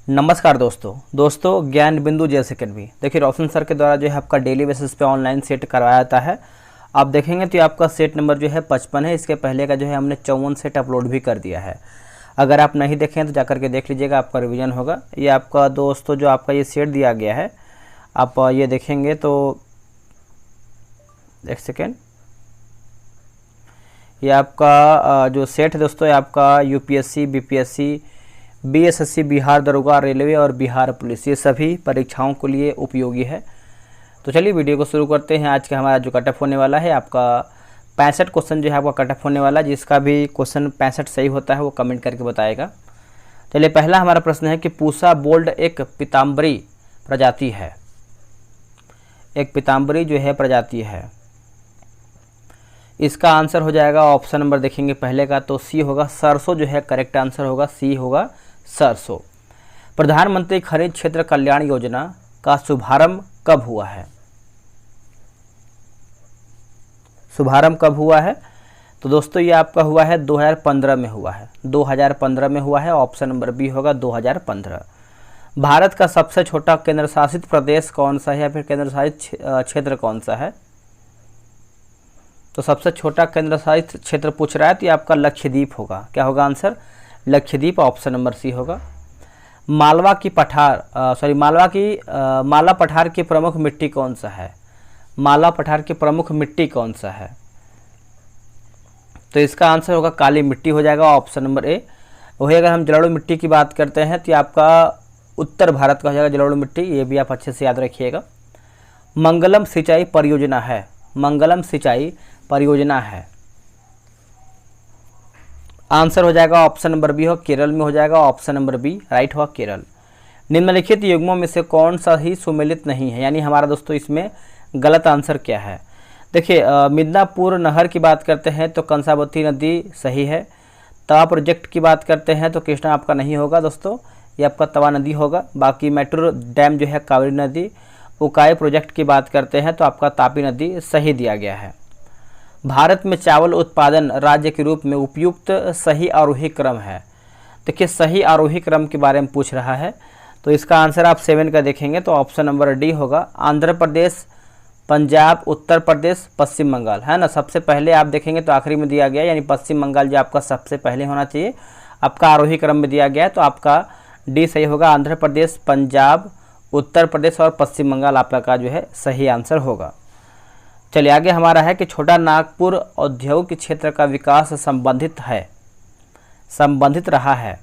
नमस्कार दोस्तों ज्ञान बिंदु जैसे अकेडमी। देखिए रोशन सर के द्वारा जो है आपका डेली बेसिस पे ऑनलाइन सेट करवाया जाता है। आप देखेंगे तो ये आपका सेट नंबर जो है 55 है। इसके पहले का जो है हमने 54 सेट अपलोड भी कर दिया है। अगर आप नहीं देखें तो जाकर के देख लीजिएगा, आपका रिवीजन होगा। ये आपका दोस्तों जो आपका ये सेट दिया गया है, आप ये देखेंगे तो एक सेकेंड, ये आपका जो सेट है दोस्तों, ये आपका यूपीएससी, बीपीएससी, बीएसएससी, बिहार दरोगा, रेलवे और बिहार पुलिस, ये सभी परीक्षाओं के लिए उपयोगी है। तो चलिए वीडियो को शुरू करते हैं। आज का हमारा जो कटअप होने वाला है, आपका 65 क्वेश्चन जो है आपका कटअप होने वाला है। जिसका भी क्वेश्चन 65 सही होता है वो कमेंट करके बताएगा। चलिए पहला हमारा प्रश्न है कि पूसा बोल्ड एक पीताम्बरी प्रजाति है। एक पीताम्बरी जो है प्रजाति है। इसका आंसर हो जाएगा ऑप्शन नंबर देखेंगे पहले का तो सी होगा, सरसों जो है करेक्ट आंसर होगा, सी होगा सरसों। प्रधानमंत्री खनिज क्षेत्र कल्याण योजना का शुभारंभ कब हुआ है? शुभारंभ कब हुआ है? तो दोस्तों ये आपका हुआ है 2015 में हुआ है। 2015 में हुआ है। ऑप्शन नंबर बी होगा 2015। भारत का सबसे छोटा केंद्र शासित प्रदेश कौन सा है या फिर केंद्र शासित क्षेत्र कौन सा है? तो सबसे छोटा केंद्र शासित क्षेत्र पूछ रहा है तो ये आपका लक्षद्वीप होगा। क्या होगा answer? Lakshadweep. Option number C होगा। मालवा की माला पठार की प्रमुख मिट्टी कौन सा है? माला पठार की प्रमुख मिट्टी कौन सा है? तो इसका आंसर होगा काली मिट्टी हो जाएगा। Option number A. वही अगर हम जलोढ़ मिट्टी की बात करते हैं तो ये आपका उत्तर भारत का हो जाएगा जलोढ़ मिट्टी। ये भी आप अच्छे से याद रखिएगा। मंगलम सिंचाई परियोजना है। मंगलम सिंचाई परियोजना है। आंसर हो जाएगा ऑप्शन नंबर बी हो, केरल में हो जाएगा। ऑप्शन नंबर बी राइट हुआ, केरल। निम्नलिखित युग्मों में से कौन सा ही सुमेलित नहीं है? यानी हमारा दोस्तों इसमें गलत आंसर क्या है? देखिए मिदनापुर नहर की बात करते हैं तो कंसावती नदी सही है। तवा प्रोजेक्ट की बात करते हैं तो कृष्णा आपका नहीं होगा दोस्तों, ये आपका तवा नदी होगा। बाकी मेट्रो डैम जो है कावेरी नदी। उकाई प्रोजेक्ट की बात करते हैं तो आपका तापी नदी सही दिया गया है। भारत में चावल उत्पादन राज्य के रूप में उपयुक्त सही आरोही क्रम है। देखिए सही आरोही क्रम के बारे में पूछ रहा है तो इसका आंसर आप 7 का देखेंगे तो ऑप्शन नंबर डी होगा। आंध्र प्रदेश, पंजाब, उत्तर प्रदेश, पश्चिम बंगाल, है ना। सबसे पहले आप देखेंगे तो आखिरी में दिया गया, यानी पश्चिम बंगाल जो आपका सबसे पहले होना चाहिए, आपका आरोही क्रम में दिया गया है तो आपका डी सही होगा। आंध्र प्रदेश, पंजाब, उत्तर प्रदेश और पश्चिम बंगाल आपका जो है सही आंसर होगा। चलिए आगे हमारा है कि छोटा नागपुर औद्योगिक क्षेत्र का विकास संबंधित रहा है।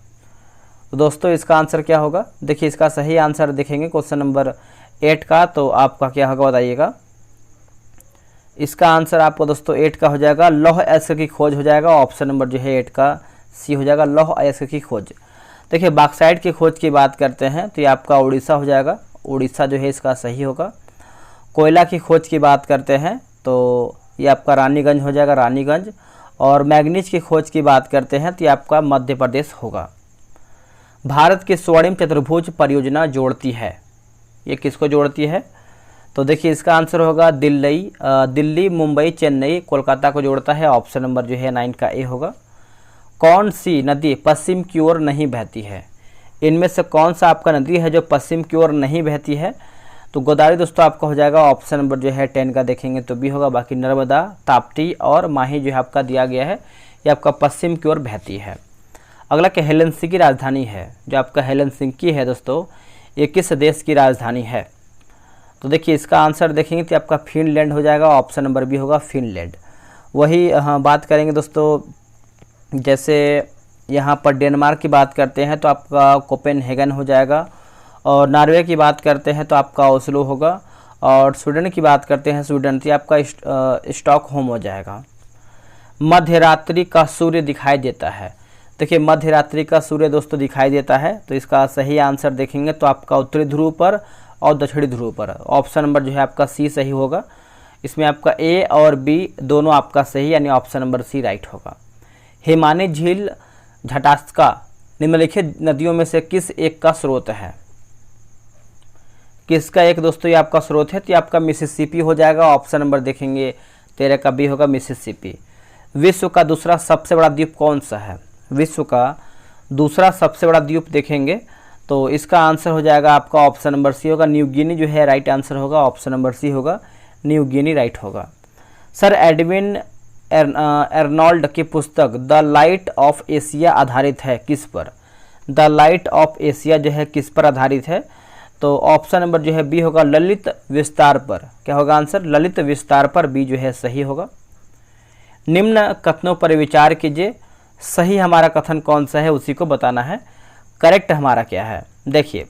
तो दोस्तों इसका आंसर क्या होगा? देखिए इसका सही आंसर देखेंगे क्वेश्चन नंबर 8 का तो आपका क्या होगा बताइएगा। इसका आंसर आपको दोस्तों 8 का हो जाएगा, लौह अयस्क की खोज हो जाएगा। ऑप्शन नंबर जो है 8 का सी हो जाएगा, लौह अयस्क की खोज। देखिए बॉक्साइट की खोज की बात करते हैं तो ये आपका उड़ीसा हो जाएगा। उड़ीसा जो है इसका सही होगा। कोयला की खोज की बात करते हैं तो ये आपका रानीगंज हो जाएगा, रानीगंज। और मैग्नीज की खोज की बात करते हैं तो ये आपका मध्य प्रदेश होगा। भारत की स्वर्णिम चतुर्भुज परियोजना जोड़ती है, ये किसको जोड़ती है? तो देखिए इसका आंसर होगा दिल्ली, मुंबई, चेन्नई, कोलकाता को जोड़ता है। ऑप्शन नंबर जो है 9 का ए होगा। कौन सी नदी पश्चिम की ओर नहीं बहती है? इनमें से कौन सा आपका नदी है जो पश्चिम की ओर नहीं बहती है? तो गोदावरी दोस्तों आपका हो जाएगा। ऑप्शन नंबर जो है 10 का देखेंगे तो भी होगा। बाकी नर्मदा, ताप्ती और माही जो है आपका दिया गया है, ये आपका पश्चिम की ओर बहती है। अगला कि हेलेंसिंकी की राजधानी है, जो आपका हेलेंसिंकी है दोस्तों, ये किस देश की राजधानी है? तो देखिए इसका आंसर देखेंगे तो आपका फिनलैंड हो जाएगा। ऑप्शन नंबर बी होगा, फिनलैंड। वही हाँ बात करेंगे दोस्तों, जैसे यहाँ पर डेनमार्क की बात करते हैं तो आपका कोपेनहेगन हो जाएगा। और नॉर्वे की बात करते हैं तो आपका ओस्लो होगा। और स्वीडन की बात करते हैं स्वीडन तो आपका स्टॉकहोम हो जाएगा। मध्य रात्रि का सूर्य दिखाई देता है। देखिए मध्य रात्रि का सूर्य दोस्तों दिखाई देता है तो इसका सही आंसर देखेंगे तो आपका उत्तरी ध्रुव पर और दक्षिणी ध्रुव पर। ऑप्शन नंबर जो है आपका सी सही होगा। इसमें आपका ए और बी दोनों आपका सही, यानी ऑप्शन नंबर सी राइट होगा। हिमानी झील झटास्का निम्नलिखित नदियों में से किस एक का स्रोत है? किसका एक दोस्तों ये आपका स्रोत है? तो ये आपका मिसिसिपी हो जाएगा। ऑप्शन नंबर देखेंगे 13 का बी होगा, मिसिसिपी। विश्व का दूसरा सबसे बड़ा द्वीप कौन सा है? विश्व का दूसरा सबसे बड़ा द्वीप देखेंगे तो इसका आंसर हो जाएगा आपका ऑप्शन नंबर सी होगा, न्यू गिनी जो है राइट आंसर होगा, ऑप्शन नंबर सी होगा, न्यू गिनी राइट होगा। सर एडविन एर्नोल्ड की पुस्तक द लाइट ऑफ एशिया आधारित है किस पर? द लाइट ऑफ एशिया जो है किस पर आधारित है? तो ऑप्शन नंबर जो है बी होगा, ललित विस्तार पर। क्या होगा आंसर? ललित विस्तार पर, बी जो है सही होगा। निम्न कथनों पर विचार कीजिए, सही हमारा कथन कौन सा है उसी को बताना है, करेक्ट हमारा क्या है। देखिए,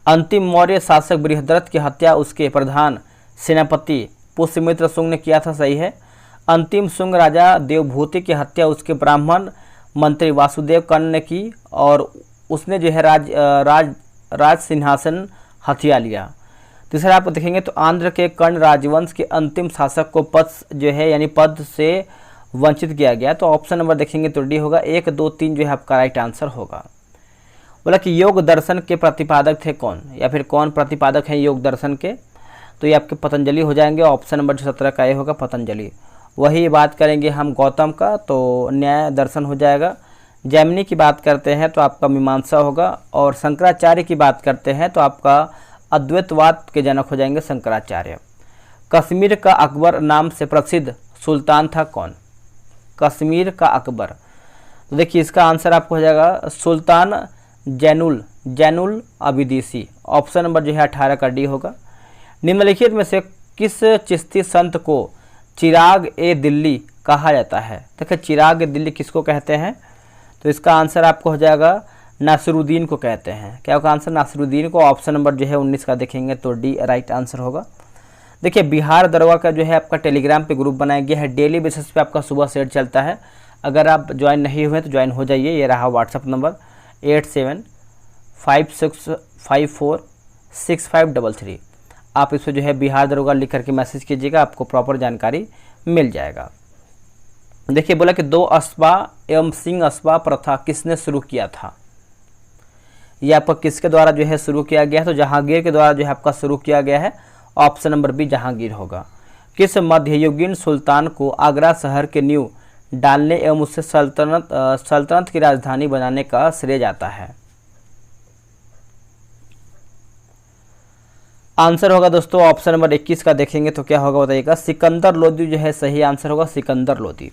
अंतिम मौर्य शासक बृहद्रथ की हत्या उसके प्रधान सेनापति पुष्यमित्र शुंग ने किया था, सही है। अंतिम शुंग राजा देवभूति की हत्या उसके ब्राह्मण मंत्री वासुदेव कर्ण ने की और उसने जो है राज सिंहासन हथिया लिया। तीसरा आप देखेंगे तो आंध्र के कर्ण राजवंश के अंतिम शासक को पद जो है यानी पद से वंचित किया गया। तो ऑप्शन नंबर देखेंगे तो डी होगा, 1, 2, 3 जो है आपका राइट आंसर होगा। बोला कि योग दर्शन के प्रतिपादक थे कौन, या फिर कौन प्रतिपादक हैं योग दर्शन के? तो ये आपके पतंजलि हो जाएंगे, ऑप्शन नंबर 17 का ये होगा पतंजलि। वही बात करेंगे हम गौतम का तो न्याय दर्शन हो जाएगा। जैमिनी की बात करते हैं तो आपका मीमांसा होगा, और शंकराचार्य की बात करते हैं तो आपका अद्वैतवाद के जनक हो जाएंगे शंकराचार्य। कश्मीर का अकबर नाम से प्रसिद्ध सुल्तान था कौन? कश्मीर का अकबर, तो देखिए इसका आंसर आपको हो जाएगा सुल्तान जैनुल अबिदीसी, ऑप्शन नंबर जो है 18 का डी होगा। निम्नलिखित में से किस चिश्ती संत को चिराग ए दिल्ली कहा जाता है? देखिए चिराग ए दिल्ली किसको कहते हैं? तो इसका आंसर आपको हो जाएगा नासिरुद्दीन को कहते हैं। क्या होगा आंसर? नासिरुद्दीन को, ऑप्शन नंबर जो है 19 का देखेंगे तो डी राइट आंसर होगा। देखिए बिहार दरगाह का जो है आपका टेलीग्राम पे ग्रुप बनाया गया है, डेली बेसिस पे आपका सुबह सेट चलता है। अगर आप ज्वाइन नहीं हुए तो ज्वाइन हो जाइए। ये रहा व्हाट्सअप नंबर 8756546533। आप इस पर जो है बिहार दरगाह लिख करके मैसेज कीजिएगा, आपको प्रॉपर जानकारी मिल जाएगा। देखिए बोला कि 2 अस्बा एवं सिंह अस्बा प्रथा किसने शुरू किया था? ये आपका किसके द्वारा जो है शुरू किया गया है? तो जहांगीर के द्वारा जो है आपका शुरू किया गया है, ऑप्शन नंबर बी जहांगीर होगा। किस मध्ययुगीन सुल्तान को आगरा शहर के नींव डालने एवं उससे सल्तनत की राजधानी बनाने का श्रेय जाता है? आंसर होगा दोस्तों ऑप्शन नंबर 21 का देखेंगे तो क्या होगा बताइएगा, सिकंदर लोदी जो है सही आंसर होगा, सिकंदर लोदी।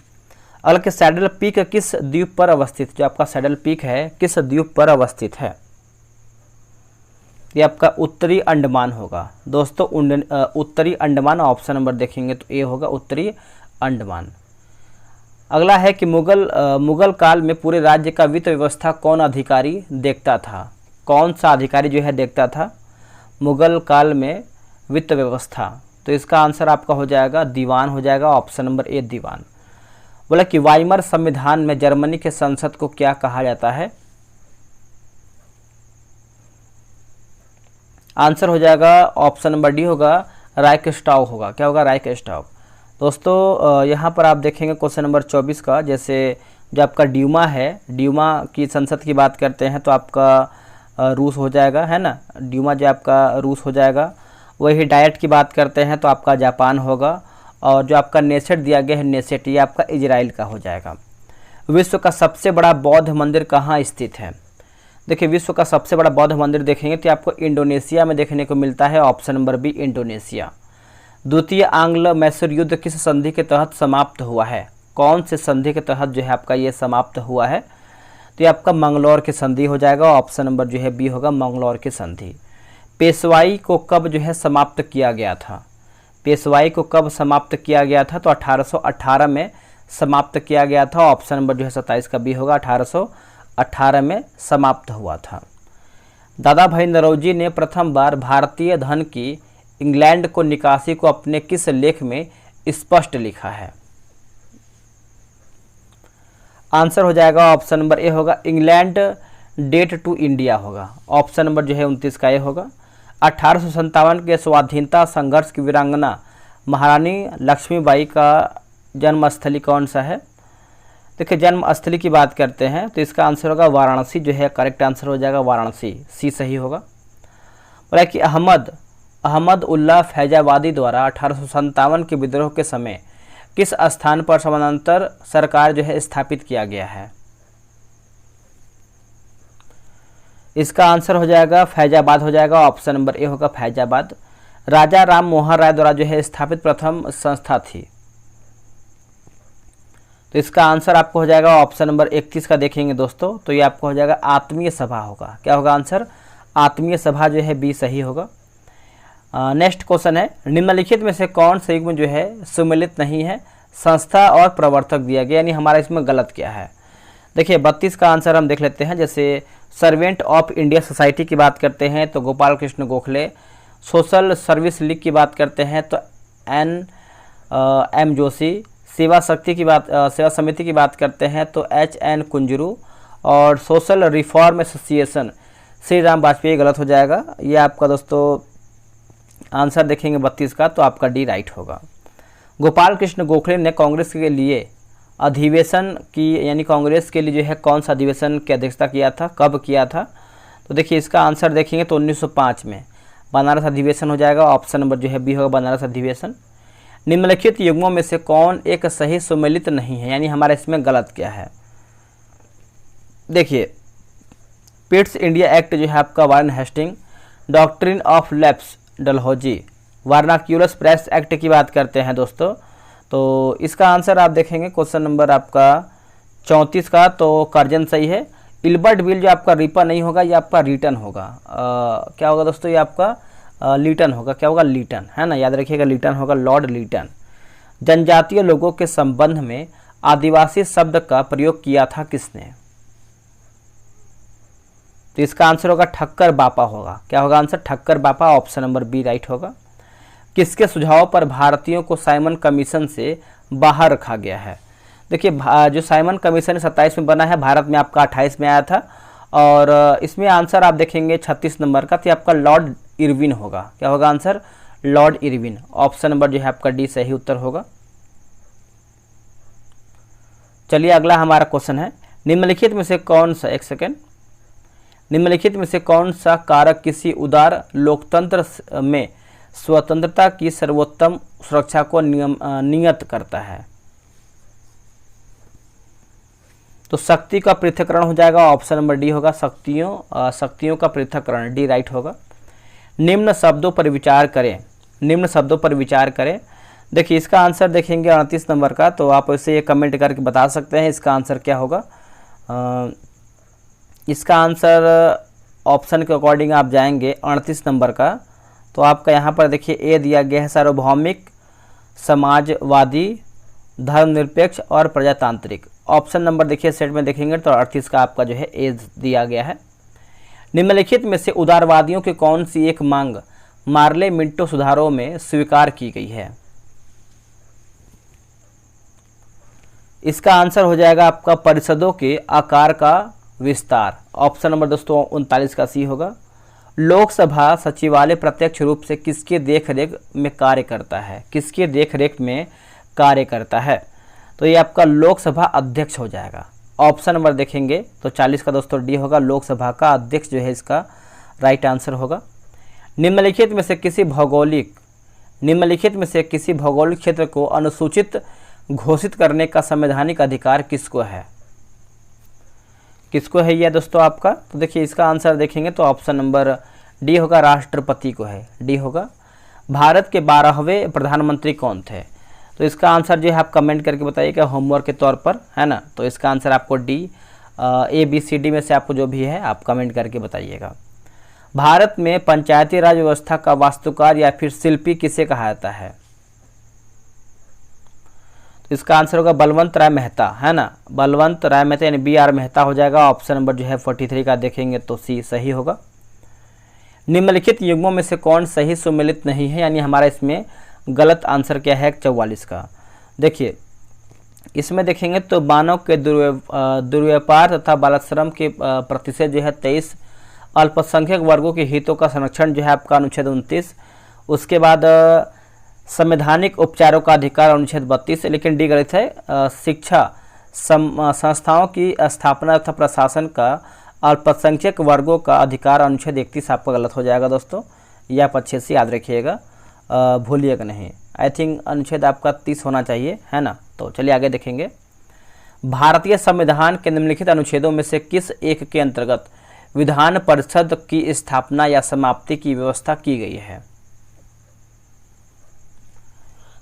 अगला कि सैडल पीक किस द्वीप पर अवस्थित? जो आपका सैडल पीक है किस द्वीप पर अवस्थित है? ये आपका उत्तरी अंडमान होगा दोस्तों, उत्तरी अंडमान, ऑप्शन नंबर देखेंगे तो ए होगा उत्तरी अंडमान। अगला है कि मुगल काल में पूरे राज्य का वित्त व्यवस्था कौन अधिकारी देखता था? कौन सा अधिकारी जो है देखता था मुगल काल में वित्त व्यवस्था? तो इसका आंसर आपका हो जाएगा दीवान हो जाएगा, ऑप्शन नंबर ए दीवान। बोला कि वाइमर संविधान में जर्मनी के संसद को क्या कहा जाता है? आंसर हो जाएगा ऑप्शन नंबर डी होगा, राइक्सटाग होगा। क्या होगा? राइक्सटाग। दोस्तों यहाँ पर आप देखेंगे क्वेश्चन नंबर 24 का, जैसे जो आपका ड्यूमा है, ड्यूमा की संसद की बात करते हैं तो आपका रूस हो जाएगा, है ना, ड्यूमा जो आपका रूस हो जाएगा। वही डाइट की बात करते हैं तो आपका जापान होगा, और जो आपका नेसेट दिया गया है नेसेट, ये आपका इजराइल का हो जाएगा। विश्व का सबसे बड़ा बौद्ध मंदिर कहाँ स्थित है? देखिए विश्व का सबसे बड़ा बौद्ध मंदिर देखेंगे तो आपको इंडोनेशिया में देखने को मिलता है, ऑप्शन नंबर बी इंडोनेशिया। द्वितीय आंग्ल मैसूर युद्ध किस संधि के तहत समाप्त हुआ है? कौन से संधि के तहत जो है आपका ये समाप्त हुआ है? तो ये आपका मंगलौर की संधि हो जाएगा, ऑप्शन नंबर जो है बी होगा मंगलौर की संधि। पेशवाई को कब जो है समाप्त किया गया था? पेशवाई को कब समाप्त किया गया था? तो 1818 में समाप्त किया गया था, ऑप्शन नंबर जो है 27 का बी होगा, 1818 में समाप्त हुआ था। दादा भाई नौरोजी ने प्रथम बार भारतीय धन की इंग्लैंड को निकासी को अपने किस लेख में स्पष्ट लिखा है? आंसर हो जाएगा ऑप्शन नंबर ए होगा, इंग्लैंड डेट टू इंडिया होगा, ऑप्शन नंबर जो है 29 का ए होगा। 1857 के स्वाधीनता संघर्ष की वीरांगना महारानी लक्ष्मीबाई का जन्मस्थली कौन सा है? देखिए जन्मस्थली की बात करते हैं तो इसका आंसर होगा वाराणसी, जो है करेक्ट आंसर हो जाएगा वाराणसी, सी सही होगा। बोला कि अहमद उल्लाह फैजाबादी द्वारा 1857 के विद्रोह के समय किस स्थान पर समानांतर सरकार जो है स्थापित किया गया है? इसका आंसर हो जाएगा फैजाबाद हो जाएगा, ऑप्शन नंबर ए होगा फैजाबाद। राजा राम मोहन राय द्वारा जो है स्थापित प्रथम संस्था थी। तो इसका आंसर आपको हो जाएगा ऑप्शन नंबर 31 का देखेंगे दोस्तों, तो ये आपको हो जाएगा आत्मीय सभा होगा। क्या होगा आंसर? आत्मीय सभा जो है बी सही होगा। नेक्स्ट क्वेश्चन है, निम्नलिखित में से कौन सा युग्म जो है सुमेलित नहीं है? संस्था और प्रवर्तक दिया गया, यानी हमारा इसमें गलत क्या है? देखिए 32 का आंसर हम देख लेते हैं। जैसे सर्वेंट ऑफ इंडिया सोसाइटी की बात करते हैं तो Gopal Krishna Gokhale, social service league की बात करते हैं तो एम जोशी, सेवा समिति की बात करते हैं तो HN कुंजरू, और social reform association Shri Ram Vajpayee गलत हो जाएगा। ये आपका दोस्तों आंसर देखेंगे 32 का, तो आपका डी राइट होगा। गोपाल कृष्ण गोखले ने कांग्रेस के लिए अधिवेशन की, यानी कांग्रेस के लिए जो है कौन सा अधिवेशन की अध्यक्षता किया था, कब किया था? तो देखिए इसका आंसर देखेंगे तो 1905 में बनारस अधिवेशन हो जाएगा, ऑप्शन नंबर जो है बी होगा बनारस अधिवेशन। निम्नलिखित युग्मों में से कौन एक सही सुमेलित नहीं है, यानी हमारा इसमें गलत क्या है? देखिए पिट्स इंडिया एक्ट जो है आपका Warren Hasting, doctrine of lapse Dalhousie, vernacular press act की बात करते हैं दोस्तों, तो इसका आंसर आप देखेंगे क्वेश्चन नंबर आपका 34 का, तो कर्जन सही है। इल्बर्ट बिल जो आपका रिपा नहीं होगा, ये आपका रिटर्न होगा। क्या होगा दोस्तों? ये आपका लीटन होगा। क्या होगा? लीटन, है ना, याद रखिएगा लीटन होगा, लॉर्ड लीटन। जनजातीय लोगों के संबंध में आदिवासी शब्द का प्रयोग किया था किसने? तो इसका आंसर होगा ठक्कर बापा होगा। क्या होगा आंसर? ठक्कर बापा, ऑप्शन नंबर बी राइट होगा। किसके सुझाव पर भारतीयों को साइमन कमीशन से बाहर रखा गया है? देखिए जो साइमन कमीशन 27 में बना है, भारत में आपका 28 में आया था, और इसमें आंसर आप देखेंगे 36 नंबर का, तो आपका लॉर्ड इरविन होगा। क्या होगा answer? Lord Irwin, option number जो है आपका डी सही उत्तर होगा। चलिए अगला हमारा क्वेश्चन है, निम्नलिखित में से कौन सा, एक सेकेंड, निम्नलिखित में से कौन सा कारक किसी उदार लोकतंत्र में स्वतंत्रता की सर्वोत्तम सुरक्षा को नियत करता है? तो शक्ति का पृथक्करण हो जाएगा, ऑप्शन नंबर डी होगा, शक्तियों का पृथक्करण, डी राइट होगा। निम्न शब्दों पर विचार करें, निम्न शब्दों पर विचार करें। देखिए इसका आंसर देखेंगे 38 नंबर का, तो आप इसे कमेंट करके बता सकते हैं इसका आंसर क्या होगा। इसका आंसर ऑप्शन के अकॉर्डिंग आप जाएंगे 38 नंबर का, तो आपका यहाँ पर देखिए ए दिया गया है सार्वभौमिक, समाजवादी, धर्मनिरपेक्ष और प्रजातांत्रिक। ऑप्शन नंबर देखिए सेट में देखेंगे तो 38 का आपका जो है ए दिया गया है। निम्नलिखित में से उदारवादियों की कौन सी एक मांग मार्ले मिंटो सुधारों में स्वीकार की गई है? इसका आंसर हो जाएगा आपका परिषदों के आकार का विस्तार, ऑप्शन नंबर दोस्तों 39 का सी होगा। लोकसभा सचिवालय प्रत्यक्ष रूप से किसके देखरेख में कार्य करता है? किसके देखरेख में कार्य करता है? तो ये आपका लोकसभा अध्यक्ष हो जाएगा। ऑप्शन नंबर देखेंगे तो 40 का दोस्तों डी होगा, लोकसभा का अध्यक्ष जो है इसका राइट आंसर होगा। निम्नलिखित में से किसी भौगोलिक क्षेत्र को अनुसूचित घोषित करने का संवैधानिक अधिकार किसको है? किसको है यह दोस्तों आपका? तो देखिए इसका आंसर देखेंगे तो ऑप्शन नंबर डी होगा, राष्ट्रपति को है, डी होगा। भारत के 12वें प्रधानमंत्री कौन थे? तो इसका आंसर जो है आप कमेंट करके बताइएगा होमवर्क के तौर पर, है ना। तो इसका आंसर आपको D, A B C D में से आपको जो भी है आप कमेंट करके बताइएगा। भारत में पंचायती राज व्यवस्था का वास्तुकार या फिर शिल्पी किसे कहा जाता है? तो इसका आंसर होगा बलवंत राय मेहता, है ना, बलवंत राय मेहता यानी बी आर मेहता हो जाएगा। ऑप्शन नंबर जो है 43 का देखेंगे तो सी सही होगा। निम्नलिखित युग्मों में से कौन सही सुमेलित नहीं है, यानी हमारा इसमें गलत आंसर क्या है 44 का। देखिए इसमें देखेंगे तो मानव के दुर्व्यापार तथा बालश्रम के प्रतिशत जो है 23, अल्पसंख्यक वर्गों के हितों का संरक्षण जो है आपका अनुच्छेद 29, उसके बाद संवैधानिक उपचारों का अधिकार अनुच्छेद 32, लेकिन डी गलत है। शिक्षा संस्थाओं की स्थापना तथा प्रशासन का अल्पसंख्यक वर्गों का अधिकार अनुच्छेद 31 आपका गलत हो जाएगा दोस्तों, यह आप अच्छे से याद रखिएगा, भूलिएगा नहीं। आई थिंक अनुच्छेद आपका 30 होना चाहिए, है ना। तो चलिए आगे देखेंगे। भारतीय संविधान के निम्नलिखित अनुच्छेदों में से किस एक के अंतर्गत विधान परिषद की स्थापना या समाप्ति की व्यवस्था की गई है?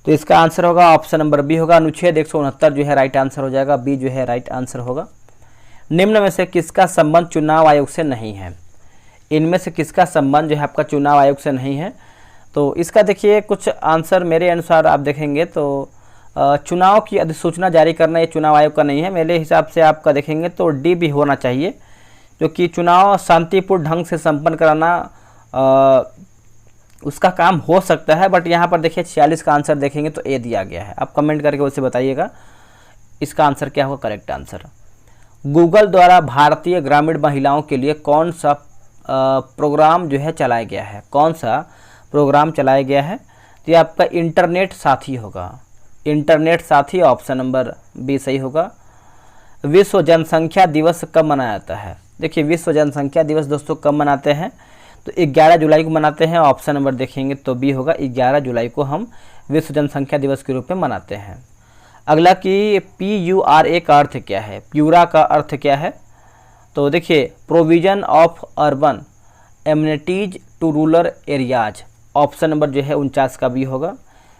तो इसका आंसर होगा ऑप्शन नंबर बी होगा, अनुच्छेद 169 जो है राइट आंसर हो जाएगा, बी जो है राइट आंसर होगा। निम्न में से किसका संबंध चुनाव आयोग से नहीं है? इनमें से किसका संबंध जो है आपका चुनाव आयोग से नहीं है? तो इसका देखिए कुछ आंसर मेरे अनुसार आप देखेंगे तो चुनाव की अधिसूचना जारी करना ये चुनाव आयोग का नहीं है। मेरे हिसाब से आपका देखेंगे तो डी भी होना चाहिए, क्योंकि चुनाव शांतिपूर्ण ढंग से संपन्न कराना उसका काम हो सकता है, बट यहाँ पर देखिए 46 का आंसर देखेंगे तो ए दिया गया है। आप कमेंट करके उसे बताइएगा इसका आंसर क्या होगा करेक्ट आंसर। गूगल द्वारा भारतीय ग्रामीण महिलाओं के लिए कौन सा प्रोग्राम जो है चलाया गया है? कौन सा प्रोग्राम चलाया गया है? तो ये आपका इंटरनेट साथी होगा, इंटरनेट साथी ऑप्शन नंबर बी सही होगा। विश्व जनसंख्या दिवस कब मनाया जाता है? देखिए विश्व जनसंख्या दिवस दोस्तों कब मनाते हैं? तो 11 जुलाई को मनाते हैं, ऑप्शन नंबर देखेंगे तो बी होगा, 11 जुलाई को हम विश्व जनसंख्या दिवस के रूप में मनाते हैं। अगला कि PURA का अर्थ क्या है? प्यूरा का अर्थ क्या है? तो देखिए provision of urban amenities to rural areas, option number जो है 49 का बी होगा।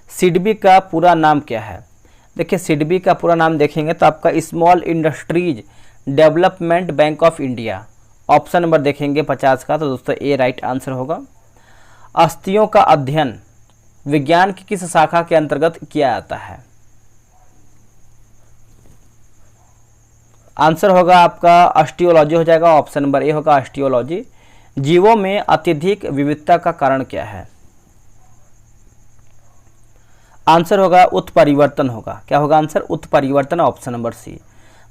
सिडबी का पूरा नाम क्या है? देखिए सिडबी का पूरा नाम देखेंगे तो आपका small industries development bank of India, option number देखेंगे 50 का, तो दोस्तों ए राइट आंसर होगा। अस्थियों का अध्ययन विज्ञान की किस शाखा के अंतर्गत किया जाता है? आंसर होगा आपका ऑस्टियोलॉजी हो जाएगा, ऑप्शन नंबर ए होगा ऑस्टियोलॉजी। जीवों में अत्यधिक विविधता का कारण क्या है? आंसर होगा उत्परिवर्तन होगा। क्या होगा आंसर? उत्परिवर्तन, ऑप्शन नंबर सी।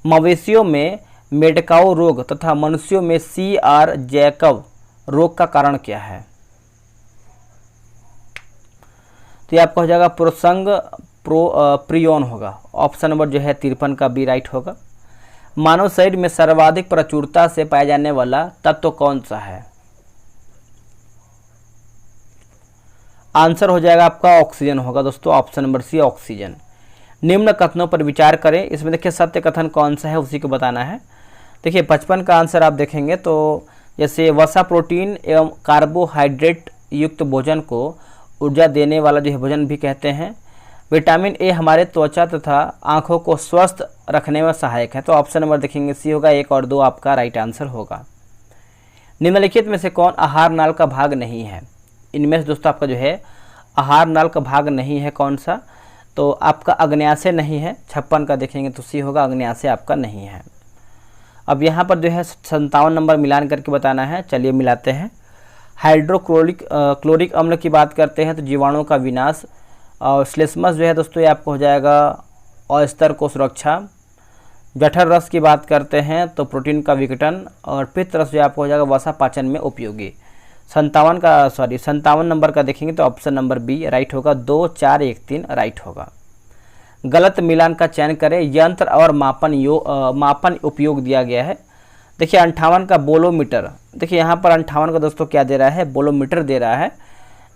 मवेशियों में मेडकाओ रोग तथा मनुष्यों में CR जैकब रोग का कारण क्या है? तो ये आपका हो जाएगा प्रोसंग प्रियोन होगा, ऑप्शन नंबर जो है 53 का बी राइट होगा। मानव शरीर में सर्वाधिक प्रचुरता से पाया जाने वाला तत्व कौन सा है? आंसर हो जाएगा आपका ऑक्सीजन होगा दोस्तों, ऑप्शन नंबर सी ऑक्सीजन। निम्न कथनों पर विचार करें, इसमें देखिए सत्य कथन कौन सा है उसी को बताना है। देखिए 55 का आंसर आप देखेंगे तो जैसे वसा प्रोटीन एवं कार्बोहाइड्रेट युक्त भोजन को ऊर्जा देने वाला जो है भोजन भी कहते हैं। विटामिन ए हमारे त्वचा तथा आँखों को स्वस्थ रखने में सहायक है, तो ऑप्शन नंबर देखेंगे सी होगा, 1 और 2 आपका राइट आंसर होगा। निम्नलिखित में से कौन आहार नाल का भाग नहीं है? इनमें से दोस्तों आपका जो है आहार नाल का भाग नहीं है कौन सा? तो आपका अग्न्याशय नहीं है, 56 का देखेंगे तो सी होगा, अग्न्याशय आपका नहीं है। अब यहाँ पर जो है 57 नंबर मिलान करके बताना है, चलिए मिलाते हैं। क्लोरिक अम्ल की बात करते हैं तो जीवाणुओं का विनाश, और श्लेष्मस जो है दोस्तों ये आपको हो जाएगा अस्तर को सुरक्षा। जठर रस की बात करते हैं तो प्रोटीन का विघटन, और पित्त रस जो आपको हो जाएगा वसा पाचन में उपयोगी। 57 नंबर का देखेंगे तो ऑप्शन नंबर बी राइट होगा, 2, 4, 1, 3 राइट होगा। गलत मिलान का चयन करें, यंत्र और मापन उपयोग दिया गया है। देखिए 58 का बोलोमीटर, देखिए यहाँ पर 58 का दोस्तों क्या दे रहा है? बोलोमीटर दे रहा है,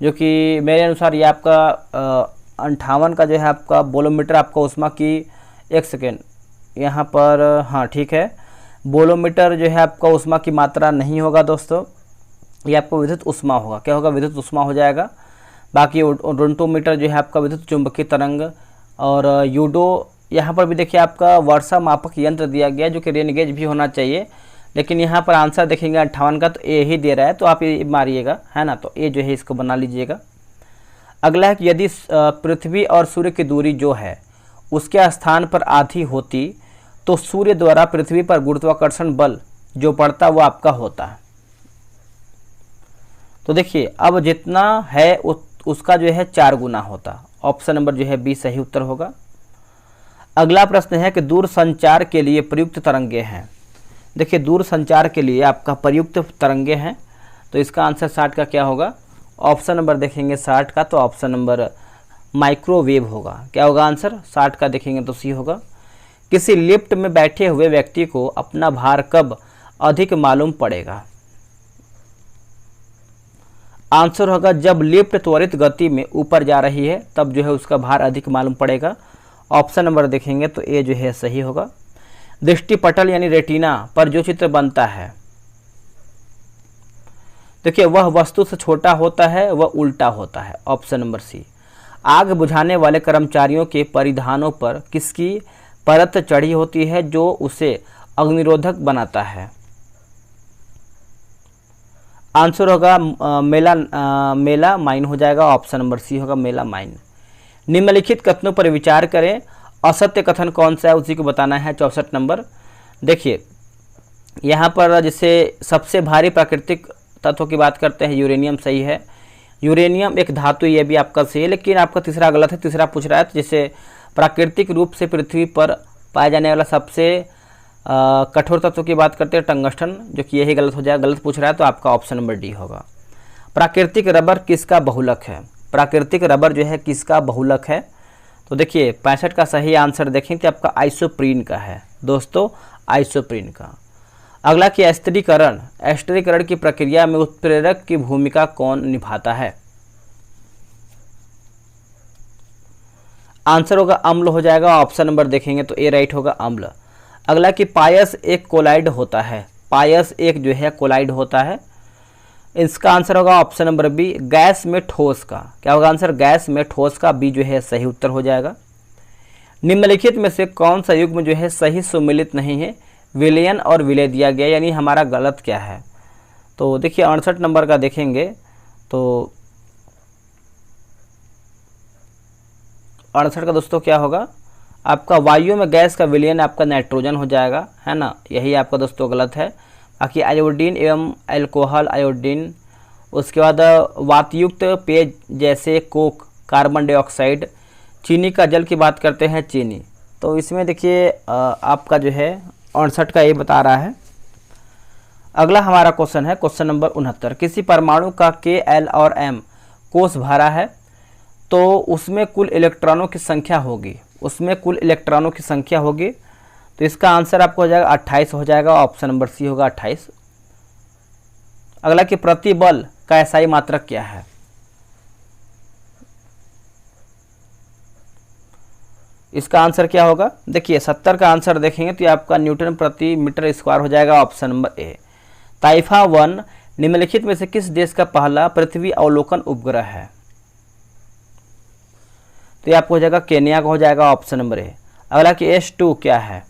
जो कि मेरे अनुसार ये आपका 58 का जो है आपका बोलोमीटर आपका उष्मा की, एक सेकेंड यहाँ पर, हाँ ठीक है, बोलोमीटर जो है आपका उष्मा की मात्रा नहीं होगा दोस्तों, ये आपको विद्युत उष्मा होगा। क्या होगा? विद्युत उष्मा हो जाएगा। बाकी रोटोमीटर जो है आपका विद्युत चुंबकीय तरंग, और यूडो यहाँ पर भी देखिए आपका वर्षा मापक यंत्र दिया गया जो कि रेन गेज भी होना चाहिए, लेकिन यहाँ पर आंसर देखेंगे 58 का तो ए ही दे रहा है, तो आप ये मारिएगा, है ना, तो ए जो है इसको बना लीजिएगा। अगला है कि यदि पृथ्वी और सूर्य की दूरी जो है उसके स्थान पर आधी होती तो सूर्य द्वारा पृथ्वी पर गुरुत्वाकर्षण बल जो पड़ता वो आपका होता। तो देखिए अब जितना है उसका जो है 4 गुना होता, ऑप्शन नंबर जो है बी सही उत्तर होगा। अगला प्रश्न है कि दूर संचार के लिए प्रयुक्त तरंगे हैं। देखिए दूर संचार के लिए आपका प्रयुक्त तरंगे हैं, तो इसका आंसर 60 का क्या होगा? ऑप्शन नंबर देखेंगे 60 का, तो ऑप्शन नंबर माइक्रोवेव होगा। क्या होगा आंसर? 60 का देखेंगे तो सी होगा। किसी लिफ्ट में बैठे हुए व्यक्ति को अपना भार कब अधिक मालूम पड़ेगा? आंसर होगा जब लिफ्ट त्वरित गति में ऊपर जा रही है तब जो है उसका भार अधिक मालूम पड़ेगा। ऑप्शन नंबर देखेंगे तो ए जो है सही होगा। दृष्टि पटल यानी रेटिना पर जो चित्र बनता है, देखिए वह वस्तु से छोटा होता है, वह उल्टा होता है, ऑप्शन नंबर सी। आग बुझाने वाले कर्मचारियों के परिधानों पर किसकी परत चढ़ी होती है जो उसे अग्निरोधक बनाता है? आंसर होगा मेला माइन हो जाएगा, ऑप्शन नंबर सी होगा मेला माइन। निम्नलिखित कथनों पर विचार करें, असत्य कथन कौन सा है उसी को बताना है। 64 नंबर देखिए यहाँ पर जैसे सबसे भारी प्राकृतिक तत्व की बात करते हैं, यूरेनियम सही है। यूरेनियम एक धातु, ये भी आपका सही है, लेकिन आपका तीसरा गलत है। तीसरा पूछ रहा है जैसे प्राकृतिक रूप से पृथ्वी पर पाया जाने वाला सबसे कठोर तत्व की बात करते हैं टंगस्टन, जो कि यही गलत हो जाएगा। गलत पूछ रहा है तो आपका ऑप्शन नंबर डी होगा। प्राकृतिक रबर किसका बहुलक है? प्राकृतिक रबर जो है किसका बहुलक है? तो देखिए 65 का सही आंसर देखें तो आपका आइसोप्रीन का है दोस्तों, आइसोप्रीन का। अगला कि एस्टरीकरण की प्रक्रिया में उत्प्रेरक की भूमिका कौन निभाता है? आंसर होगा अम्ल हो जाएगा, ऑप्शन नंबर देखेंगे तो ए राइट होगा, अम्ल। अगला कि पायस एक कोलाइड होता है, पायस एक जो है कोलाइड होता है, इसका आंसर होगा ऑप्शन नंबर बी, गैस में ठोस का। क्या होगा आंसर? गैस में ठोस का, बी जो है सही उत्तर हो जाएगा। निम्नलिखित में से कौन सा युग्म जो है सही सुमेलित नहीं है? विलयन और विलय दिया गया, यानी हमारा गलत क्या है? तो देखिए 68 नंबर का देखेंगे तो 68 का दोस्तों क्या होगा? आपका वायु में गैस का विलयन आपका नाइट्रोजन हो जाएगा, है ना, यही आपका दोस्तों गलत है। बाकी आयोडीन एवं अल्कोहल आयोडीन, उसके बाद वातयुक्त पेय जैसे कोक, कार्बन डाइऑक्साइड, चीनी का जल की बात करते हैं चीनी। तो इसमें देखिए आपका जो है 68 का ये बता रहा है। अगला हमारा क्वेश्चन है क्वेश्चन नंबर 69। किसी परमाणु का के, एल और एम कोष भरा है तो उसमें कुल इलेक्ट्रॉनों की संख्या होगी, उसमें कुल इलेक्ट्रॉनों की संख्या होगी। तो इसका आंसर आपको हो जाएगा 28 हो जाएगा, ऑप्शन नंबर सी होगा 28। अगला कि प्रतिबल का एसआई मात्रक क्या है? इसका आंसर क्या होगा? देखिए 70 का आंसर देखेंगे तो ये आपका न्यूटन प्रति मीटर स्क्वायर हो जाएगा, ऑप्शन नंबर ए। ताइफा 1 निम्नलिखित में से किस देश का पहला पृथ्वी अवलोकन उपग्रह है? तो ये आपको हो जाएगा केन्या का हो जाएगा, ऑप्शन नंबर ए। अगला कि H2 क्या है?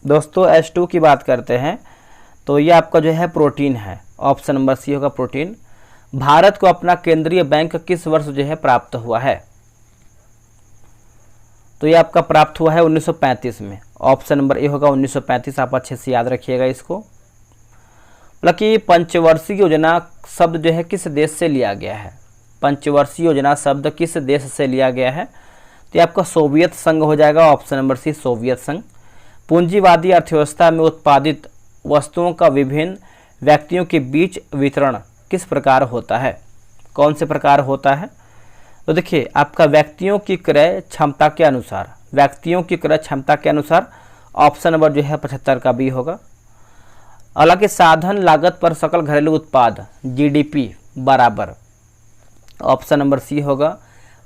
दोस्तों H2 की बात करते हैं तो ये आपका जो है प्रोटीन है, ऑप्शन नंबर सी होगा प्रोटीन। भारत को अपना केंद्रीय बैंक किस वर्ष जो है प्राप्त हुआ है? तो ये आपका प्राप्त हुआ है 1935 में, ऑप्शन नंबर ए होगा 1935। आप अच्छे से याद रखिएगा इसको। मतलब कि पंचवर्षीय योजना शब्द जो है किस देश से लिया गया है? पंचवर्षीय योजना शब्द किस देश से लिया गया है? तो ये आपका सोवियत संघ हो जाएगा, ऑप्शन नंबर सी सोवियत संघ। पूंजीवादी अर्थव्यवस्था में उत्पादित वस्तुओं का विभिन्न व्यक्तियों के बीच वितरण किस प्रकार होता है? कौन से प्रकार होता है? तो देखिए आपका व्यक्तियों की क्रय क्षमता के अनुसार, व्यक्तियों की क्रय क्षमता के अनुसार, ऑप्शन नंबर जो है 75 का बी होगा। हालांकि साधन लागत पर सकल घरेलू उत्पाद जीडीपी बराबर, ऑप्शन नंबर सी होगा।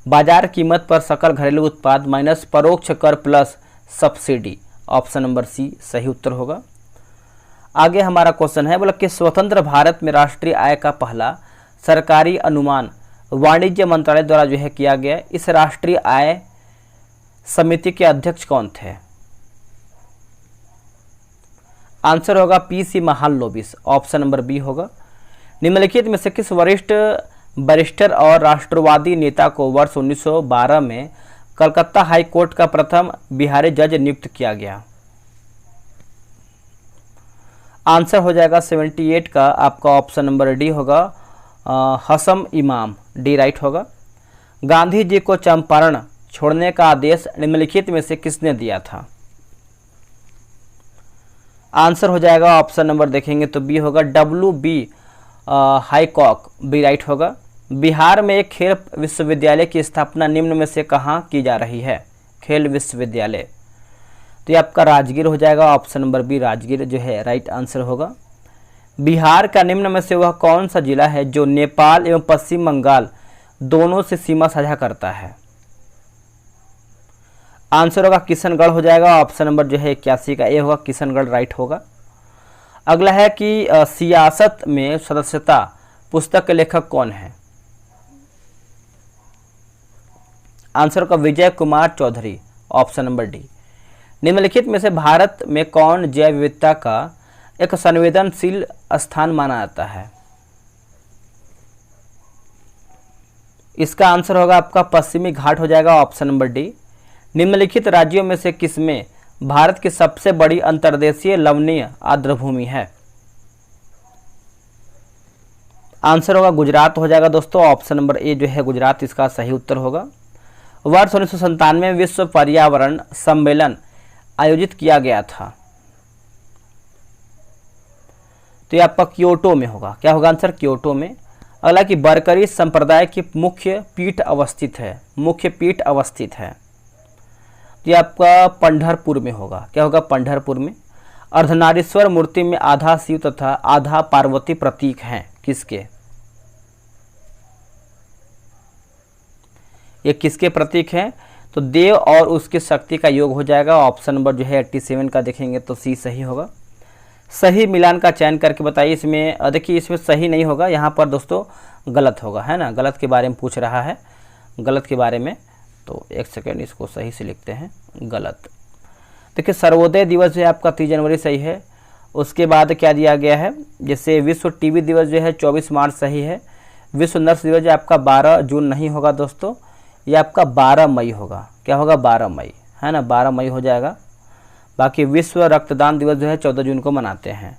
बाजार कीमत पर सकल घरेलू उत्पाद माइनस परोक्ष कर plus subsidy, option number C सही उत्तर होगा। आगे हमारा क्वेश्चन है बोला कि स्वतंत्र भारत में राष्ट्रीय आय का पहला सरकारी अनुमान वाणिज्य मंत्रालय द्वारा जो है किया गया। इस राष्ट्रीय आय समिति के अध्यक्ष कौन थे? आंसर होगा PC Mahalanobis, option number B होगा। निम्नलिखित में से किस वरिष्ठ बैरिस्टर और राष्ट्रवादी नेता को वर्ष 1912 में कलकत्ता हाई कोर्ट का प्रथम बिहारी जज नियुक्त किया गया? आंसर हो जाएगा 78 का आपका ऑप्शन नंबर डी होगा, हसम इमाम, डी राइट होगा। गांधी जी को चंपारण छोड़ने का आदेश निम्नलिखित में से किसने दिया था? आंसर हो जाएगा ऑप्शन नंबर देखेंगे तो बी होगा, WB हाईकॉक, बी राइट होगा। बिहार में एक खेल विश्वविद्यालय की स्थापना निम्न में से कहाँ की जा रही है? खेल विश्वविद्यालय, तो ये आपका राजगीर हो जाएगा, ऑप्शन नंबर बी राजगीर जो है राइट आंसर होगा। बिहार का निम्न में से वह कौन सा जिला है जो नेपाल एवं पश्चिम बंगाल दोनों से सीमा साझा करता है? आंसर होगा किशनगढ़ हो जाएगा, ऑप्शन नंबर जो है 81 का ए होगा, किशनगढ़ राइट होगा। अगला है कि सियासत में सदस्यता पुस्तक के लेखक कौन है? आंसर का Vijay Kumar Chaudhary, option number D. निम्नलिखित में से भारत में कौन जैव विविधता का एक संवेदनशील स्थान माना जाता है? इसका आंसर होगा आपका पश्चिमी घाट हो जाएगा, ऑप्शन नंबर डी। निम्नलिखित राज्यों में से किसमें भारत की सबसे बड़ी अंतर्देशीय लवणीय आर्द्रभूमि है? आंसर होगा गुजरात हो जाएगा दोस्तों, ऑप्शन नंबर ए जो है गुजरात इसका सही उत्तर होगा। वर्ष 1997 में विश्व पर्यावरण सम्मेलन आयोजित किया गया था, तो ये आपका क्योटो में होगा। क्या होगा आंसर? क्योटो में। अगला कि बरकरी संप्रदाय की मुख्य पीठ अवस्थित है, मुख्य पीठ अवस्थित है, तो ये आपका पंढरपुर में होगा। क्या होगा? पंढरपुर में। अर्धनारीश्वर मूर्ति में आधा शिव तथा आधा पार्वती प्रतीक हैं, किसके? ये किसके प्रतीक हैं? तो देव और उसकी शक्ति का योग हो जाएगा, ऑप्शन नंबर जो है 87 का देखेंगे तो सी सही होगा। सही मिलान का चयन करके बताइए। इसमें देखिए, इसमें सही नहीं होगा, यहाँ पर दोस्तों गलत होगा, है ना। गलत के बारे में पूछ रहा है, गलत के बारे में, तो एक सेकेंड इसको सही से लिखते हैं, गलत। देखिए सर्वोदय दिवस जो है आपका 30 जनवरी सही है। उसके बाद क्या दिया गया है, जैसे विश्व टीबी दिवस जो है 24 मार्च सही है। विश्व नर्स दिवस जो आपका 12 जून नहीं होगा दोस्तों, ये आपका 12 मई होगा। क्या होगा? 12 मई, है ना, 12 मई हो जाएगा। बाकी विश्व रक्तदान दिवस जो है 14 जून को मनाते हैं।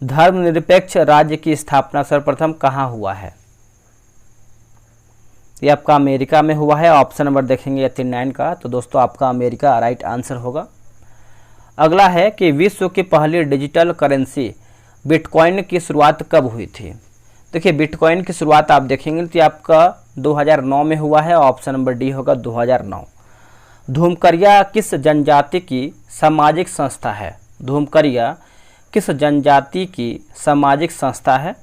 धर्मनिरपेक्ष राज्य की स्थापना सर्वप्रथम कहाँ हुआ है? ये आपका अमेरिका में हुआ है, ऑप्शन नंबर देखेंगे 89 का, तो दोस्तों आपका अमेरिका राइट आंसर होगा। अगला है कि विश्व की पहली डिजिटल करेंसी बिटकॉइन की शुरुआत कब हुई थी? देखिए बिटकॉइन की शुरुआत आप देखेंगे तो आपका 2009 में हुआ है, ऑप्शन नंबर डी होगा 2009। धूमकरिया किस जनजाति की सामाजिक संस्था है? धूमकरिया किस जनजाति की सामाजिक संस्था है?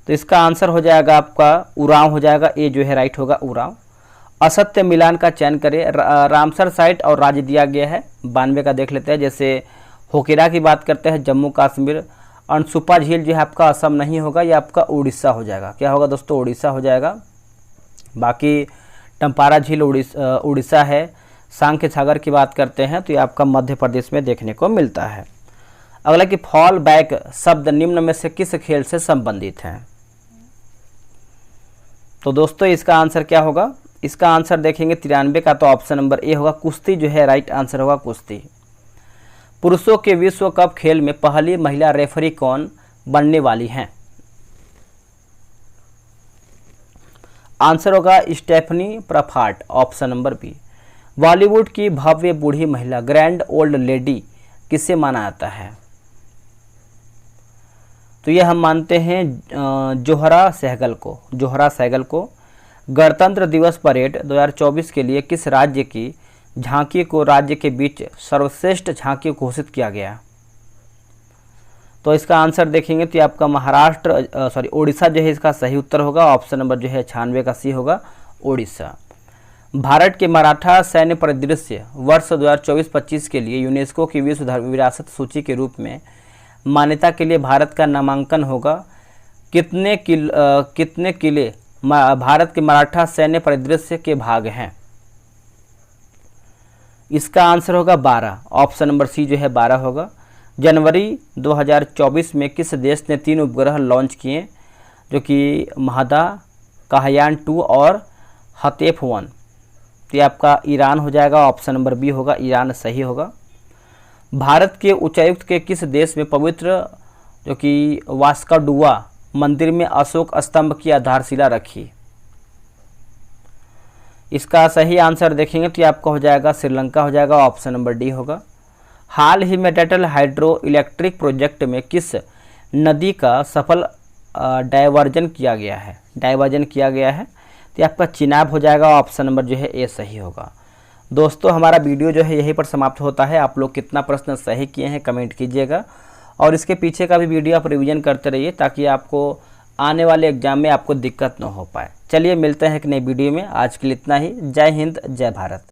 तो इसका आंसर हो जाएगा आपका उरांव हो जाएगा, ए जो है राइट होगा उरांव। असत्य मिलान का चयन करें। रामसर साइट और राज्य दिया गया है, 92 का देख लेते हैं। जैसे होकेरा की बात करते हैं जम्मू कश्मीर। अनसुपा झील जो है आपका असम नहीं होगा, ये आपका उड़ीसा हो जाएगा। क्या होगा दोस्तों? उड़ीसा हो जाएगा। बाकी टम्पारा झील उड़ीसा है। सांख्य सागर की बात करते हैं तो ये आपका मध्य प्रदेश में देखने को मिलता है। अगला कि फॉल बैक शब्द निम्न में से किस खेल से संबंधित है? तो दोस्तों इसका आंसर क्या होगा? इसका आंसर देखेंगे 93 का, तो ऑप्शन नंबर ए होगा कुश्ती जो है राइट आंसर होगा कुश्ती। पुरुषों के विश्व कप खेल में पहली महिला रेफरी कौन बनने वाली हैं? आंसर होगा स्टेफनी प्रफाट, ऑप्शन नंबर बी। बॉलीवुड की भव्य बूढ़ी महिला ग्रैंड ओल्ड लेडी किसे माना जाता है? तो ये हम मानते हैं जोहरा सहगल को। जोहरा सहगल को। गणतंत्र दिवस परेड 2024 के लिए किस राज्य की झांकी को राज्य के बीच सर्वश्रेष्ठ झांकी घोषित किया गया? तो इसका आंसर देखेंगे तो आपका महाराष्ट्र उड़ीसा जो है इसका सही उत्तर होगा, ऑप्शन नंबर जो है 96 का सी होगा उड़ीसा। भारत के मराठा सैन्य परिदृश्य वर्ष 2024-25 के लिए यूनेस्को की विश्व विरासत सूची के रूप में मान्यता के लिए भारत का नामांकन होगा। कितने किले भारत के मराठा सैन्य परिदृश्य के भाग हैं? इसका आंसर होगा 12, ऑप्शन नंबर सी जो है 12 होगा। जनवरी 2024 में किस देश ने 3 उपग्रह लॉन्च किए, जो कि महदा, काहयान 2 और हतेफ 1? तो ये आपका ईरान हो जाएगा, ऑप्शन नंबर बी होगा ईरान सही होगा। भारत के उच्चायुक्त के किस देश में पवित्र जो कि वास्कोडुआ मंदिर में अशोक स्तंभ की आधारशिला रखी? इसका सही आंसर देखेंगे तो आपका हो जाएगा श्रीलंका हो जाएगा, ऑप्शन नंबर डी होगा। हाल ही में डेटल हाइड्रो इलेक्ट्रिक प्रोजेक्ट में किस नदी का सफल डायवर्जन किया गया है? डायवर्जन किया गया है तो आपका चिनाब हो जाएगा, ऑप्शन नंबर जो है ए सही होगा। दोस्तों हमारा वीडियो जो है यहीं पर समाप्त होता है। आप लोग कितना प्रश्न सही किए हैं कमेंट कीजिएगा, और इसके पीछे का भी वीडियो आप रिवीजन करते रहिए ताकि आपको आने वाले एग्जाम में आपको दिक्कत न हो पाए। चलिए मिलते हैं एक नई वीडियो में, आज के लिए इतना ही। जय हिंद, जय भारत।